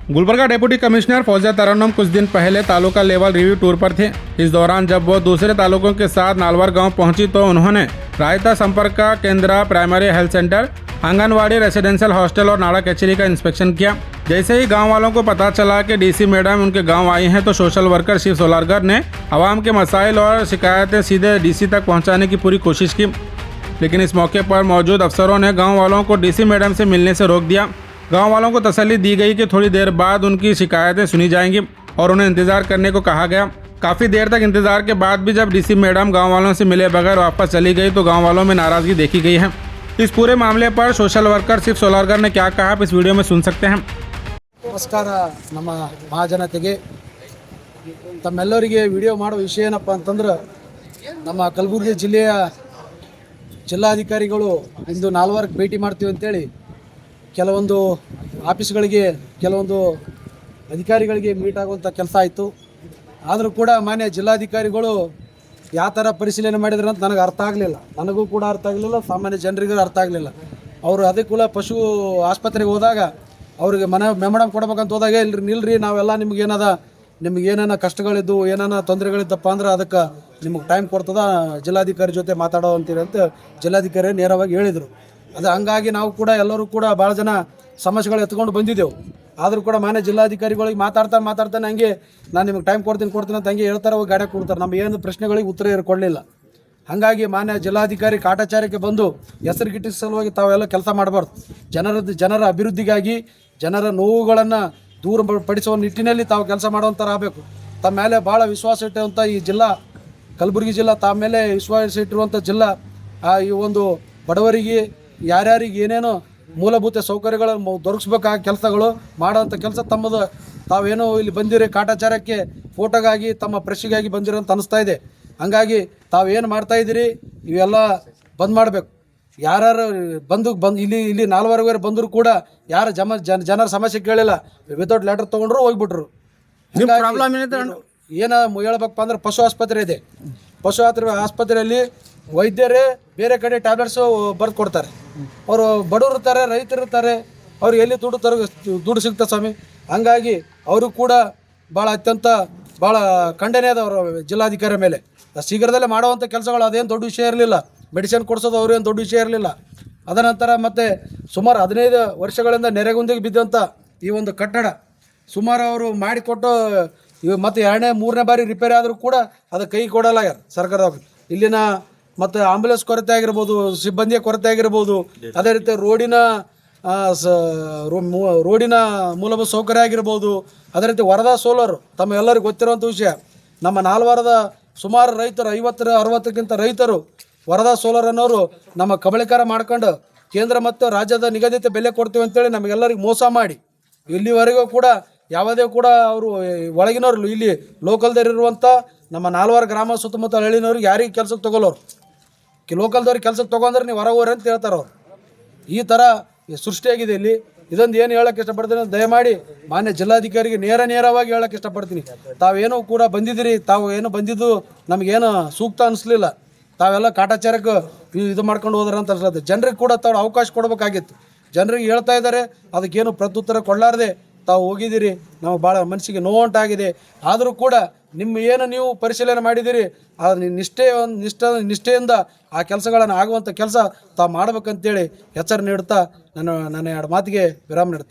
Gulbarga deputy commissioner Fauzia तरन्नुम कुछ दिन पहले तालुका लेवल रिव्यू टूर पर थे। इस दौरान जब वो दूसरे तालुकों के साथ नालवर गांव पहुंची तो उन्होंने रायता संपर्क केंद्र, primary health centre, anganwadi, residential hostel और नाड़ा कचेरी का इंस्पेक्शन किया। जैसे ही गांव वालों को पता चला कि डीसी मैडम उनके गांव आई हैं तो सोशल वर्कर शिव सोलारकर ने आवाम के मसाइल और शिकायतें सीधे डीसी तक पहुँचाने की पूरी कोशिश की, लेकिन इस मौके पर मौजूद अफसरों ने गाँव वालों को डीसी मैडम से मिलने से रोक दिया। गांव वालों को तसल्ली दी गई कि थोड़ी देर बाद उनकी शिकायतें सुनी जाएंगी और उन्हें इंतजार करने को कहा गया। काफ़ी देर तक इंतजार के बाद भी जब डीसी मैडम गांव वालों से मिले बगैर वापस चली गई तो गांव वालों में नाराज़गी देखी गई है। इस पूरे मामले पर सोशल वर्कर शिव सोलारकर ने क्या कहा आप इस वीडियो में सुन सकते हैं। ನಮಸ್ಕಾರ ನಮ್ಮ ಮಹಾಜನತೆಗೆ ತಮ್ಮೆಲ್ಲರಿಗೆ ವಿಡಿಯೋ ಮಾಡೋ ವಿಷಯ ಏನಪ್ಪ ಅಂತಂದ್ರೆ ನಮ್ಮ ಕಲಬುರಗಿ ಜಿಲ್ಲೆಯ ಜಿಲ್ಲಾಧಿಕಾರಿಗಳು ಇಂದು ನಾಲ್ವರ್ಗೆ ಭೇಟಿ ಮಾಡ್ತೀವಿ ಅಂತೇಳಿ ಕೆಲವೊಂದು ಆಫೀಸ್ಗಳಿಗೆ ಕೆಲವೊಂದು ಅಧಿಕಾರಿಗಳಿಗೆ ಮೀಟ್ ಆಗುವಂಥ ಕೆಲಸ ಆಯಿತು. ಆದರೂ ಕೂಡ ಮಾನ್ಯ ಜಿಲ್ಲಾಧಿಕಾರಿಗಳು ಯಾವ ಥರ ಪರಿಶೀಲನೆ ಮಾಡಿದ್ರು ಅಂತ ನನಗೆ ಅರ್ಥ ಆಗಲಿಲ್ಲ, ನನಗೂ ಕೂಡ ಅರ್ಥ ಆಗಲಿಲ್ಲ, ಸಾಮಾನ್ಯ ಜನರಿಗೂ ಅರ್ಥ ಆಗಲಿಲ್ಲ. ಅವರು ಅದೇ ಕುಲ ಪಶು ಆಸ್ಪತ್ರೆಗೆ ಹೋದಾಗ ಅವ್ರಿಗೆ ಮೆಮೊಡಮ್ ಕೊಡ್ಬೇಕಂತ ಹೋದಾಗ ಇಲ್ರಿ ನಿಲ್ರಿ, ನಾವೆಲ್ಲ ನಿಮ್ಗೇನೇನ ಕಷ್ಟಗಳಿದ್ದು ಏನಾನ ತೊಂದರೆಗಳಿದ್ದಪ್ಪ ಅಂದ್ರೆ ಅದಕ್ಕೆ ನಿಮಗೆ ಟೈಮ್ ಕೊಡ್ತದ, ಜಿಲ್ಲಾಧಿಕಾರಿ ಜೊತೆ ಮಾತಾಡೋ ಅಂತೀರಿ ಅಂತ ಜಿಲ್ಲಾಧಿಕಾರಿ ನೇರವಾಗಿ ಹೇಳಿದರು. ಅದು ಹಂಗಾಗಿ ನಾವು ಕೂಡ ಎಲ್ಲರೂ ಕೂಡ ಭಾಳ ಜನ ಸಮಸ್ಯೆಗಳು ಎತ್ಕೊಂಡು ಬಂದಿದ್ದೆವು. ಆದರೂ ಕೂಡ ಮಾನ್ಯ ಜಿಲ್ಲಾಧಿಕಾರಿಗಳಿಗೆ ಮಾತಾಡ್ತಾನೆ ಹಂಗೆ ನಾನು ನಿಮಗೆ ಟೈಮ್ ಕೊಡ್ತೀನಿ ಅಂತ ಹಂಗೆ ಹೇಳ್ತಾರೆ, ಹೋಗಿ ಗಾಡಿ ಕೊಡ್ತಾರೆ. ನಮ್ಮ ಏನು ಪ್ರಶ್ನೆಗಳಿಗೆ ಉತ್ತರ ಕೊಡಲಿಲ್ಲ. ಹಾಗಾಗಿ ಮಾನ್ಯ ಜಿಲ್ಲಾಧಿಕಾರಿ ಕಾಟಾಚಾರಕ್ಕೆ ಬಂದು ಹೆಸರು ಗಿಟ್ಟಿಸ ಸಲುವಾಗಿ ತಾವೆಲ್ಲ ಕೆಲಸ ಮಾಡಬಾರ್ದು. ಜನರ ಅಭಿವೃದ್ಧಿಗಾಗಿ ಜನರ ನೋವುಗಳನ್ನು ದೂರಪಡಿಸುವ ನಿಟ್ಟಿನಲ್ಲಿ ತಾವು ಕೆಲಸ ಮಾಡುವಂಥರ ಆಗಬೇಕು. ತಮ್ಮ ಮೇಲೆ ಭಾಳ ವಿಶ್ವಾಸ ಇಟ್ಟುವಂಥ ಈ ಜಿಲ್ಲಾ ಕಲಬುರಗಿ ಜಿಲ್ಲಾ ತಮ್ಮ ಮೇಲೆ ವಿಶ್ವಾಸ ಇಟ್ಟಿರುವಂಥ ಜಿಲ್ಲಾ, ಈ ಒಂದು ಬಡವರಿಗೆ ಯಾರ್ಯಾರಿಗೆ ಏನೇನೋ ಮೂಲಭೂತ ಸೌಕರ್ಯಗಳನ್ನು ದೊರಕಿಸ್ಬೇಕಾದ ಕೆಲಸಗಳು ಮಾಡೋವಂಥ ಕೆಲಸ ತಮ್ಮದು. ತಾವೇನೋ ಇಲ್ಲಿ ಬಂದಿರಿ ಕಾಟಾಚಾರಕ್ಕೆ ಫೋಟೋಗಾಗಿ ತಮ್ಮ ಪ್ರೆಸ್ಸಿಗಾಗಿ ಬಂದಿರೋ ಅಂತ ಅನಿಸ್ತಾ ಇದೆ. ಹಂಗಾಗಿ ತಾವೇನು ಮಾಡ್ತಾಯಿದ್ದೀರಿ ಇವೆಲ್ಲ ಬಂದ್ ಮಾಡಬೇಕು. ಯಾರು ಬಂದು ಇಲ್ಲಿ 4 ಬಂದರೂ ಕೂಡ ಯಾರು ಜನರ ಸಮಸ್ಯೆ ಕೇಳಿಲ್ಲ, ವಿತೌಟ್ ಲೆಟರ್ ತೊಗೊಂಡ್ರು ಹೋಗ್ಬಿಟ್ರು. ಏನು ಹೇಳ್ಬೇಕಪ್ಪ ಅಂದ್ರೆ ಪಶು ಆಸ್ಪತ್ರೆ ಇದೆ. ಪಶು ಆಸ್ಪತ್ರೆಯಲ್ಲಿ ವೈದ್ಯರೇ ಬೇರೆ ಕಡೆ ಟ್ಯಾಬ್ಲೆಟ್ಸು ಬರೆದು ಕೊಡ್ತಾರೆ. ಅವರು ಬಡವರು ಇರ್ತಾರೆ, ರೈತರು ಇರ್ತಾರೆ, ಅವ್ರಿಗೆ ಎಲ್ಲಿ ದುಡ್ಡು ಸಿಗ್ತದೆ ಸ್ವಾಮಿ. ಹಂಗಾಗಿ ಅವರು ಕೂಡ ಭಾಳ ಖಂಡನೆ ಅದ ಅವರು ಜಿಲ್ಲಾಧಿಕಾರಿ ಮೇಲೆ. ಶೀಘ್ರದಲ್ಲೇ ಮಾಡುವಂಥ ಕೆಲಸಗಳು ಅದೇನು ದೊಡ್ಡ ವಿಷಯ ಇರಲಿಲ್ಲ, ಮೆಡಿಸಿನ್ ಕೊಡಿಸೋದು ಅವ್ರೇನು ದೊಡ್ಡ ವಿಷಯ ಇರಲಿಲ್ಲ. ಅದ ನಂತರ ಮತ್ತೆ ಸುಮಾರು 15 ವರ್ಷಗಳಿಂದ ನೆರೆಗುಂದಿಗೆ ಬಿದ್ದಂಥ ಈ ಒಂದು ಕಟ್ಟಡ ಸುಮಾರು ಅವರು ಮಾಡಿಕೊಟ್ಟು ಮತ್ತು 2ನೇ 3ನೇ ಬಾರಿ ರಿಪೇರಿ ಆದರೂ ಕೂಡ ಅದು ಕೈ ಕೊಡಲ್ಲ ಯಾರು ಸರ್ಕಾರದವ್ರು. ಇಲ್ಲಿನ ಮತ್ತು ಆಂಬುಲೆನ್ಸ್ ಕೊರತೆ ಆಗಿರ್ಬೋದು, ಸಿಬ್ಬಂದಿಯ ಕೊರತೆ ಆಗಿರ್ಬೋದು, ಅದೇ ರೀತಿ ರೋಡಿನ ಮೂಲಭೂತ ಸೌಕರ್ಯ ಆಗಿರ್ಬೋದು, ಅದೇ ರೀತಿ ವರದಾ ಸೋಲಾರು ತಮ್ಮ ಎಲ್ಲರಿಗೂ ಗೊತ್ತಿರುವಂಥ ವಿಷಯ. ನಮ್ಮ ನಾಲ್ವಾರದ ಸುಮಾರು ರೈತರು 50-60ಕ್ಕಿಂತ ರೈತರು ವರದಾ ಸೋಲಾರ್ ಅನ್ನೋರು ನಮ್ಮ ಕಬಳಿಕಾರ ಮಾಡ್ಕೊಂಡು ಕೇಂದ್ರ ಮತ್ತು ರಾಜ್ಯದ ನಿಗದಿತ ಬೆಲೆ ಕೊಡ್ತೀವಿ ಅಂತೇಳಿ ನಮಗೆಲ್ಲರಿಗೆ ಮೋಸ ಮಾಡಿ ಇಲ್ಲಿವರೆಗೂ ಕೂಡ ಯಾವುದೇ ಕೂಡ ಅವರು ಒಳಗಿನವ್ರು ಇಲ್ಲಿ ಲೋಕಲ್ದಲ್ಲಿರುವಂಥ ನಮ್ಮ 4 ಗ್ರಾಮ ಸುತ್ತಮುತ್ತ ಹಳ್ಳಿನವ್ರಿಗೆ ಯಾರಿಗೆ ಕೆಲಸಕ್ಕೆ ತೊಗೊಳ್ಳೋರು, ಲೋಕಲ್ದವ್ರಿಗೆ ಕೆಲಸಕ್ಕೆ ತೊಗೊಂಡ್ರೆ ನೀವು ಹೊರಗೆ ಹೋಗ್ರಿ ಅಂತ ಹೇಳ್ತಾರೆ ಅವ್ರು. ಈ ಥರ ಸೃಷ್ಟಿಯಾಗಿದೆ ಇಲ್ಲಿ. ಇದೊಂದು ಏನು ಹೇಳೋಕ್ಕೆ ಇಷ್ಟಪಡ್ತೀನಿ, ದಯಮಾಡಿ ಮಾನ್ಯ ಜಿಲ್ಲಾಧಿಕಾರಿಗೆ ನೇರವಾಗಿ ಹೇಳೋಕ್ಕೆ ಇಷ್ಟಪಡ್ತೀನಿ. ತಾವೇನೋ ಕೂಡ ಬಂದಿದ್ದೀರಿ, ತಾವು ಏನು ಬಂದಿದ್ದು ನಮಗೇನು ಸೂಕ್ತ ಅನಿಸ್ಲಿಲ್ಲ. ತಾವೆಲ್ಲ ಕಾಟಾಚಾರಕ್ಕೆ ಇದು ಮಾಡ್ಕೊಂಡು ಹೋದ್ರೆ ಅಂತ ಅನ್ಸುತ್ತೆ. ಜನರಿಗೆ ಕೂಡ ತಾವು ಅವಕಾಶ ಕೊಡಬೇಕಾಗಿತ್ತು. ಜನರಿಗೆ ಹೇಳ್ತಾ ಇದ್ದಾರೆ, ಅದಕ್ಕೇನು ಪ್ರತ್ಯುತ್ತರ ಕೊಡಲಾರ್ದೆ ತಾವು ಹೋಗಿದ್ದೀರಿ. ನಾವು ಭಾಳ ಮನಸ್ಸಿಗೆ ನೋವುಂಟಾಗಿದೆ. ಆದರೂ ಕೂಡ ನೀವು ಪರಿಶೀಲನೆ ಮಾಡಿದ್ದೀರಿ, ಆ ನಿಷ್ಠೆಯಿಂದ ಆ ಕೆಲಸಗಳನ್ನು ಆಗುವಂಥ ಕೆಲಸ ತಾವು ಮಾಡ್ಬೇಕಂತೇಳಿ ಎಚ್ಚರ ನೀಡುತ್ತಾ ನನ್ನ 2 ಮಾತಿಗೆ ವಿರಾಮ ನೀಡ್ತೀನಿ.